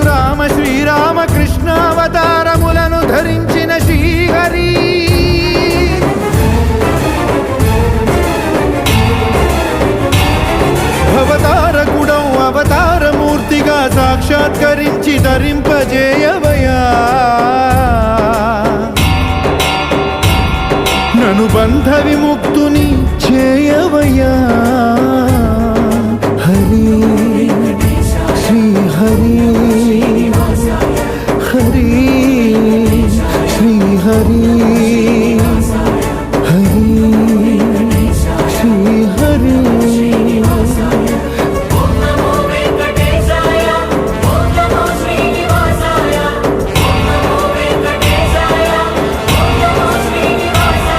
పరశురామ శ్రీరామ కృష్ణావతారములను ధరించిన శ్రీహరి అవతారకుడౌ అవతారమూర్తిగా సాక్షాత్కరించి ధరింపజేయవయా నను బంధ విముక్తుని చేయవయ్యా